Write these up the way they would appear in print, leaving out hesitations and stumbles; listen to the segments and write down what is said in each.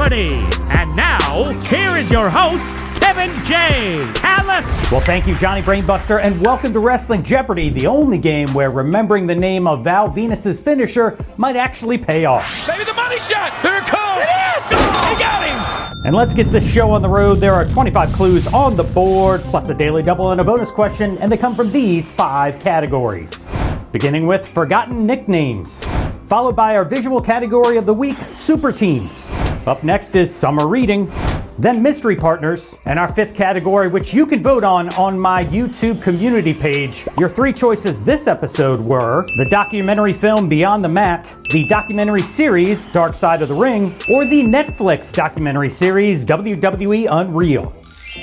Jeopardy! And now, here is your host, Kevin J. Alice! Well, thank you, Johnny Brainbuster, and welcome to Wrestling Jeopardy, the only game where remembering the name of Val Venus's finisher might actually pay off. Maybe the money shot! Here it comes! It is! He got him! And let's get this show on the road. There are 25 clues on the board, plus a daily double and a bonus question, and they come from these 5 categories. Beginning with forgotten nicknames, followed by our visual category of the week, super teams. Up next is summer reading, then mystery partners, and our 5th category, which you can vote on my YouTube community page. Your 3 choices this episode were the documentary film Beyond the Mat, the documentary series Dark Side of the Ring, or the Netflix documentary series WWE Unreal.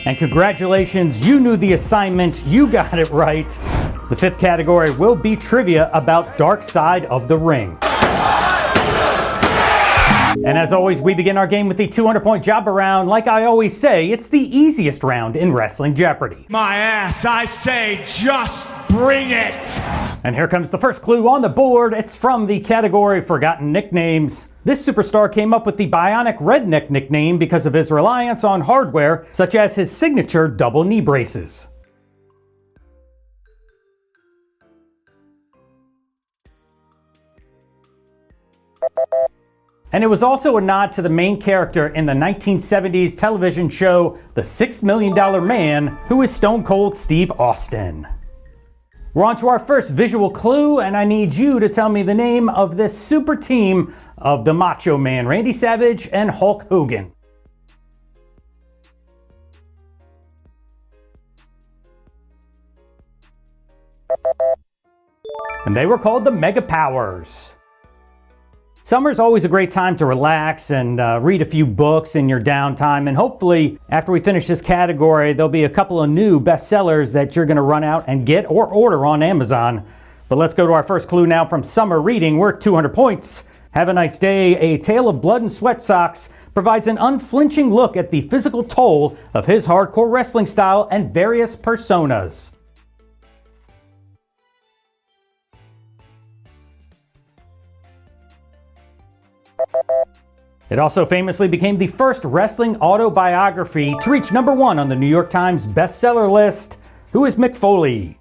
And congratulations, you knew the assignment, you got it right. The 5th category will be trivia about Dark Side of the Ring. And as always, we begin our game with the 200-point jobber round. Like I always say, it's the easiest round in Wrestling Jeopardy. My ass, I say, just bring it! And here comes the first clue on the board. It's from the category Forgotten Nicknames. This superstar came up with the Bionic Redneck nickname because of his reliance on hardware, such as his signature double knee braces. And it was also a nod to the main character in the 1970s television show The $6 Million Man, who is Stone Cold Steve Austin. We're on to our first visual clue, and I need you to tell me the name of this super team of the Macho Man, Randy Savage and Hulk Hogan. And they were called the Mega Powers. Summer's always a great time to relax and read a few books in your downtime, and hopefully after we finish this category there'll be a couple of new bestsellers that you're going to run out and get or order on Amazon. But let's go to our first clue now from Summer Reading, worth 200 points. Have a Nice Day, A Tale of Blood and Sweat Socks provides an unflinching look at the physical toll of his hardcore wrestling style and various personas. It also famously became the first wrestling autobiography to reach #1 on the New York Times bestseller list. Who is Mick Foley?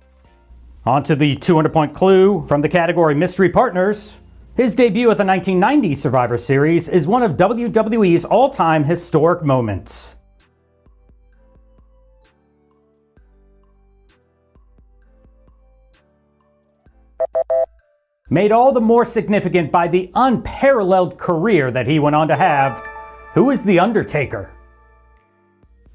On to the 200-point clue from the category Mystery Partners. His debut at the 1990 Survivor Series is one of WWE's all-time historic moments. Made all the more significant by the unparalleled career that he went on to have. Who is The Undertaker?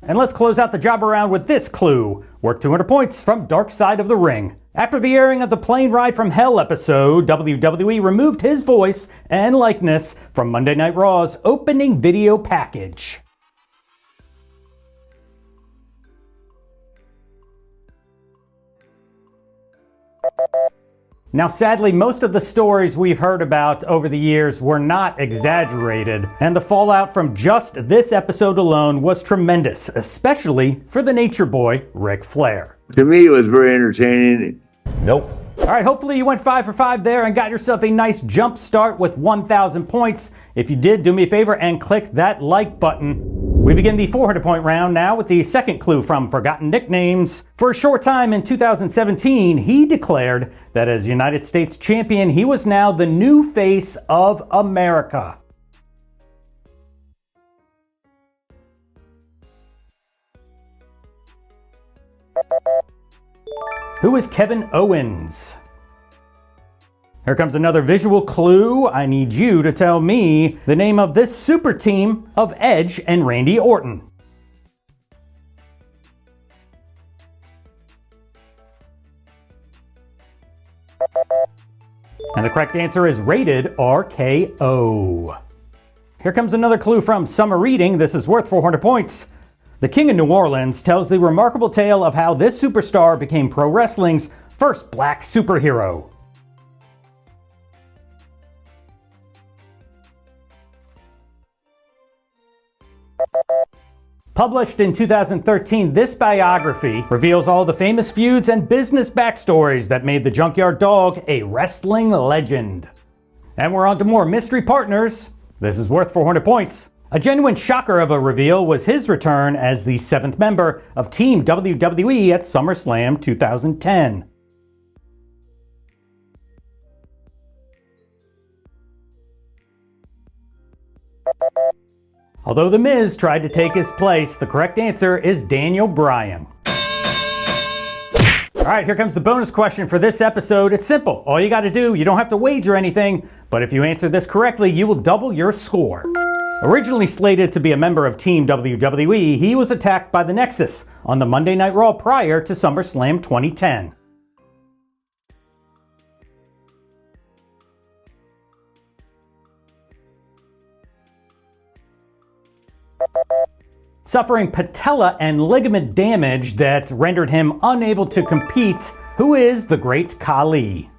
And let's close out the job around with this clue, worth 200 points from Dark Side of the Ring. After the airing of the Plane Ride from Hell episode, WWE removed his voice and likeness from Monday Night Raw's opening video package. Now sadly, most of the stories we've heard about over the years were not exaggerated, and the fallout from just this episode alone was tremendous, especially for the Nature Boy, Ric Flair. To me, it was very entertaining. Nope. Alright, hopefully you went 5 for 5 there and got yourself a nice jump start with 1,000 points. If you did, do me a favor and click that like button. We begin the 400-point round now with the second clue from Forgotten Nicknames. For a short time in 2017, he declared that as United States champion, he was now the new face of America. Who is Kevin Owens? Here comes another visual clue. I need you to tell me the name of this super team of Edge and Randy Orton. And the correct answer is Rated RKO. Here comes another clue from Summer Reading. This is worth 400 points. The King of New Orleans tells the remarkable tale of how this superstar became pro wrestling's first black superhero. Published in 2013, this biography reveals all the famous feuds and business backstories that made the Junkyard Dog a wrestling legend. And we're on to more mystery partners. This is worth 400 points. A genuine shocker of a reveal was his return as the 7th member of Team WWE at SummerSlam 2010. Although The Miz tried to take his place, the correct answer is Daniel Bryan. Alright, here comes the bonus question for this episode. It's simple. All you gotta do, you don't have to wager anything, but if you answer this correctly, you will double your score. Originally slated to be a member of Team WWE, he was attacked by the Nexus on the Monday Night Raw prior to SummerSlam 2010. Suffering patella and ligament damage that rendered him unable to compete, who is the Great Khali?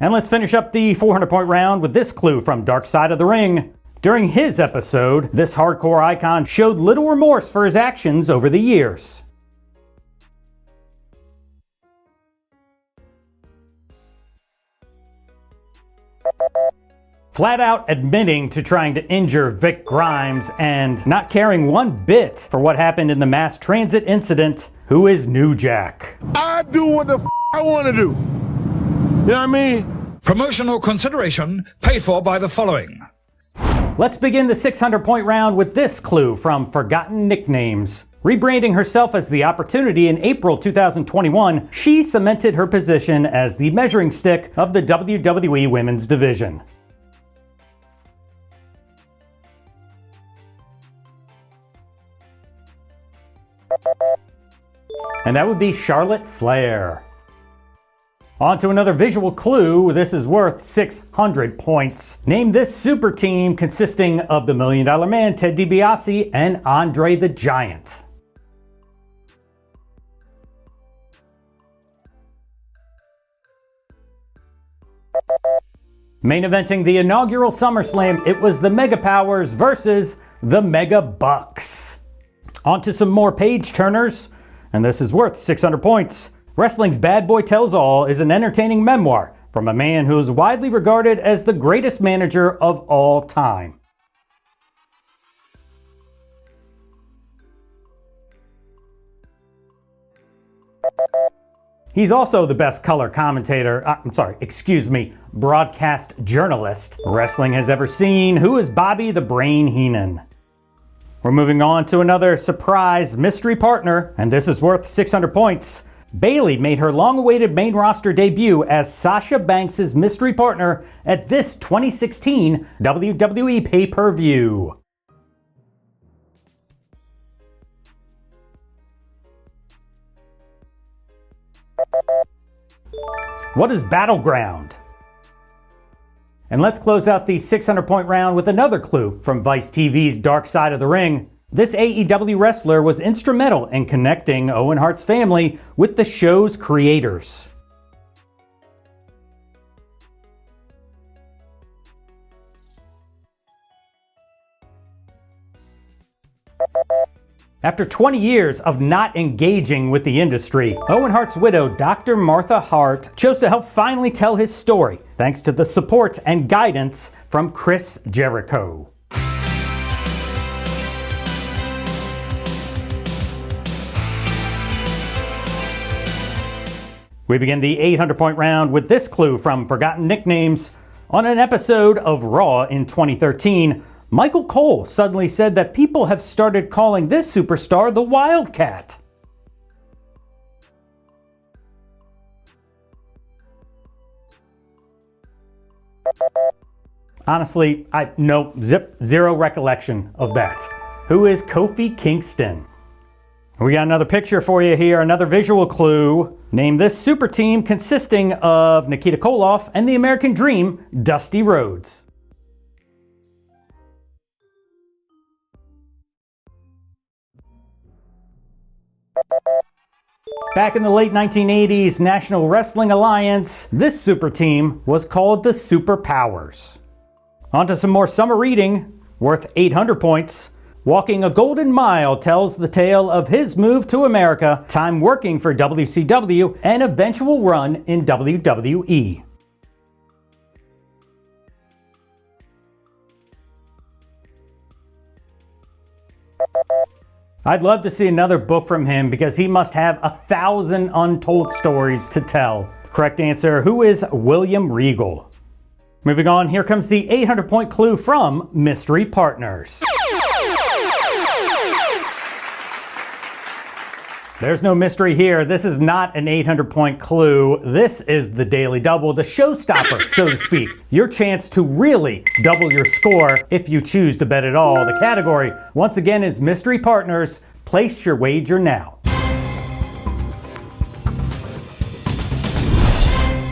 And let's finish up the 400-point round with this clue from Dark Side of the Ring. During his episode, this hardcore icon showed little remorse for his actions over the years. Flat out admitting to trying to injure Vic Grimes and not caring one bit for what happened in the mass transit incident, who is New Jack? I do what the I want to do. You know what I mean? Promotional consideration paid for by the following. Let's begin the 600-point round with this clue from Forgotten Nicknames. Rebranding herself as The Opportunity in April 2021, she cemented her position as the measuring stick of the WWE Women's Division. And that would be Charlotte Flair. On to another visual clue. This is worth 600 points. Name this super team consisting of the $1 Million Man, Ted DiBiase, and Andre the Giant. Main eventing the inaugural SummerSlam, it was the Mega Powers versus the Mega Bucks. On to some more page turners, and this is worth 600 points. Wrestling's Bad Boy Tells All is an entertaining memoir from a man who is widely regarded as the greatest manager of all time. He's also the best color commentator, broadcast journalist wrestling has ever seen, who is Bobby the Brain Heenan. We're moving on to another surprise mystery partner, and this is worth 600 points. Bayley made her long-awaited main roster debut as Sasha Banks' mystery partner at this 2016 WWE pay-per-view. What is Battleground? And let's close out the 600-point round with another clue from Vice TV's Dark Side of the Ring. This AEW wrestler was instrumental in connecting Owen Hart's family with the show's creators. After 20 years of not engaging with the industry, Owen Hart's widow, Dr. Martha Hart, chose to help finally tell his story, thanks to the support and guidance from Chris Jericho. We begin the 800-point round with this clue from Forgotten Nicknames. On an episode of Raw in 2013, Michael Cole suddenly said that people have started calling this superstar the Wildcat. Honestly, zero recollection of that. Who is Kofi Kingston? We got another picture for you here, another visual clue. Name this super team consisting of Nikita Koloff and the American Dream, Dusty Rhodes. Back in the late 1980s National Wrestling Alliance, this super team was called the Superpowers. On to some more summer reading, worth 800 points. Walking a Golden Mile tells the tale of his move to America, time working for WCW, and eventual run in WWE. I'd love to see another book from him because he must have 1,000 untold stories to tell. Correct answer, who is William Regal? Moving on, here comes the 800-point clue from Mystery Partners. There's no mystery here. This is not an 800-point clue. This is the Daily Double, the showstopper, so to speak. Your chance to really double your score if you choose to bet at all. The category, once again, is Mystery Partners. Place your wager now.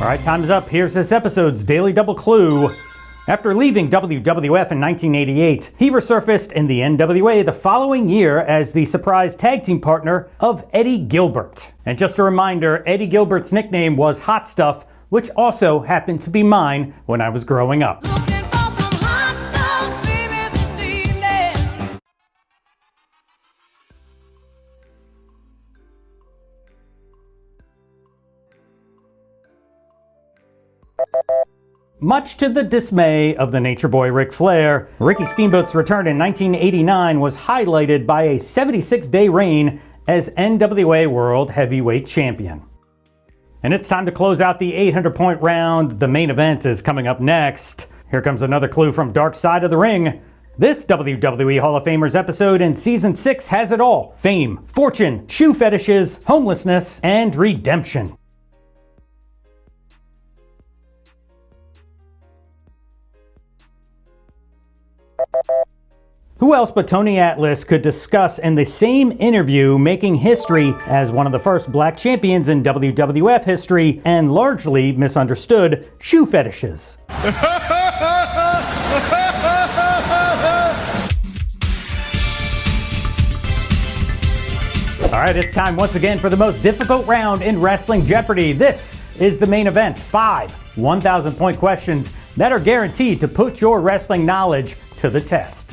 All right, time is up. Here's this episode's Daily Double clue. After leaving WWF in 1988, he resurfaced in the NWA the following year as the surprise tag team partner of Eddie Gilbert. And just a reminder, Eddie Gilbert's nickname was Hot Stuff, which also happened to be mine when I was growing up. Much to the dismay of the Nature Boy Ric Flair, Ricky Steamboat's return in 1989 was highlighted by a 76-day reign as NWA World Heavyweight Champion. And it's time to close out the 800-point round. The main event is coming up next. Here comes another clue from Dark Side of the Ring. This WWE Hall of Famers episode in Season 6 has it all: fame, fortune, shoe fetishes, homelessness, and redemption. Who else but Tony Atlas could discuss in the same interview making history as one of the first black champions in WWF history and largely misunderstood shoe fetishes? All right, it's time once again for the most difficult round in Wrestling Jeopardy. This is the main event. 5 1,000-point questions that are guaranteed to put your wrestling knowledge to the test.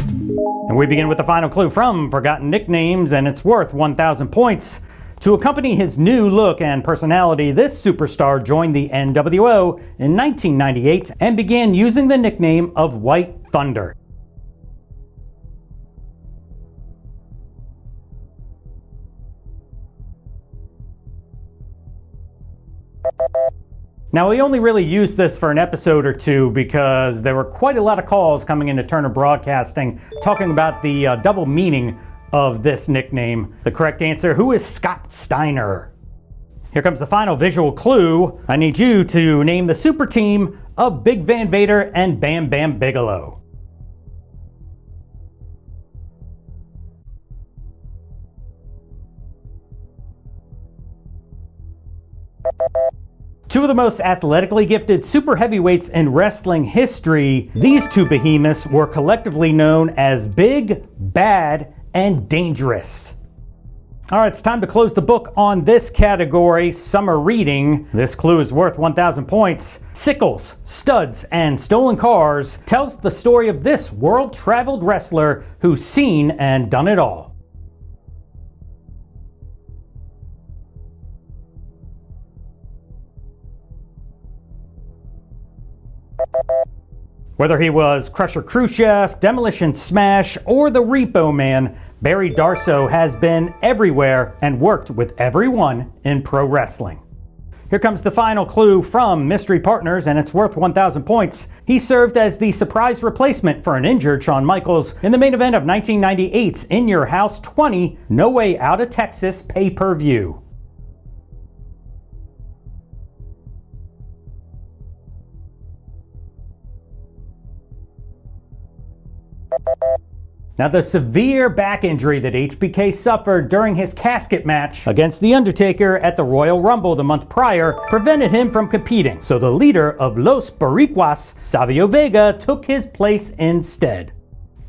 And we begin with the final clue from Forgotten Nicknames, and it's worth 1,000 points. To accompany his new look and personality, this superstar joined the NWO in 1998 and began using the nickname of White Thunder. Now, we only really used this for an episode or two because there were quite a lot of calls coming into Turner Broadcasting talking about the double meaning of this nickname. The correct answer, who is Scott Steiner? Here comes the final visual clue. I need you to name the super team of Big Van Vader and Bam Bam Bigelow. Two of the most athletically gifted super heavyweights in wrestling history, these two behemoths were collectively known as Big, Bad, and Dangerous. All right, it's time to close the book on this category, summer reading. This clue is worth 1,000 points. Sickles, Studs, and Stolen Cars tells the story of this world-traveled wrestler who's seen and done it all. Whether he was Crusher Khrushchev, Demolition Smash, or the Repo Man, Barry Darsow has been everywhere and worked with everyone in pro wrestling. Here comes the final clue from Mystery Partners, and it's worth 1,000 points. He served as the surprise replacement for an injured Shawn Michaels in the main event of 1998's In Your House 20 No Way Out of Texas pay-per-view. Now, the severe back injury that HBK suffered during his casket match against The Undertaker at the Royal Rumble the month prior prevented him from competing, so the leader of Los Boricuas, Savio Vega, took his place instead.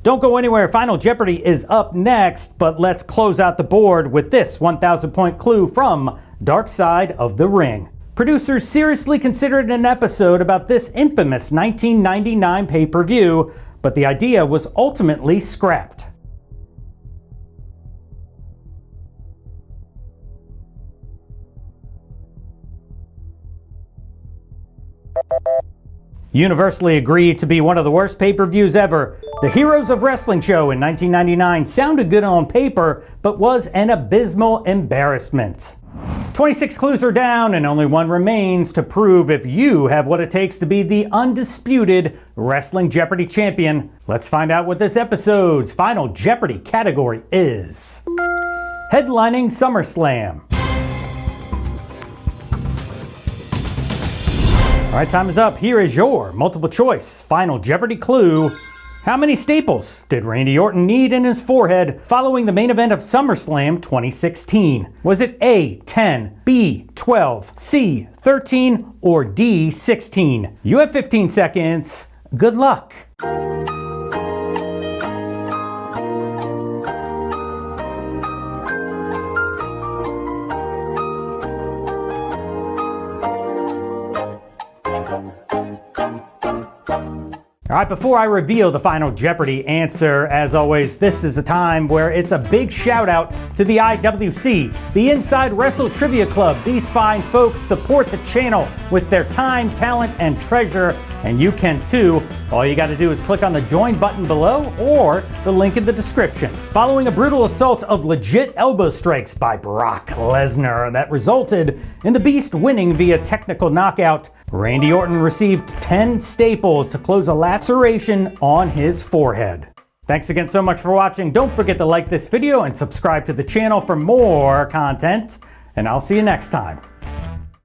Don't go anywhere, Final Jeopardy is up next, but let's close out the board with this 1,000-point clue from Dark Side of the Ring. Producers seriously considered an episode about this infamous 1999 pay-per-view, but the idea was ultimately scrapped. Universally agreed to be one of the worst pay-per-views ever, the Heroes of Wrestling show in 1999 sounded good on paper, but was an abysmal embarrassment. 26 clues are down and only one remains to prove if you have what it takes to be the undisputed Wrestling Jeopardy champion. Let's find out what this episode's final Jeopardy category is. Headlining SummerSlam. All right, time is up. Here is your multiple choice final Jeopardy clue. How many staples did Randy Orton need in his forehead following the main event of SummerSlam 2016? Was it A, 10, B, 12, C, 13, or D, 16? You have 15 seconds. Good luck. All right, before I reveal the final Jeopardy answer, as always, this is a time where it's a big shout out to the IWC, the Inside WrestleTrivia Club. These fine folks support the channel with their time, talent, and treasure, and you can too. All you got to do is click on the join button below or the link in the description. Following a brutal assault of legit elbow strikes by Brock Lesnar that resulted in the Beast winning via technical knockout, Randy Orton received 10 staples to close a laceration on his forehead. Thanks again so much for watching. Don't forget to like this video and subscribe to the channel for more content, and I'll see you next time.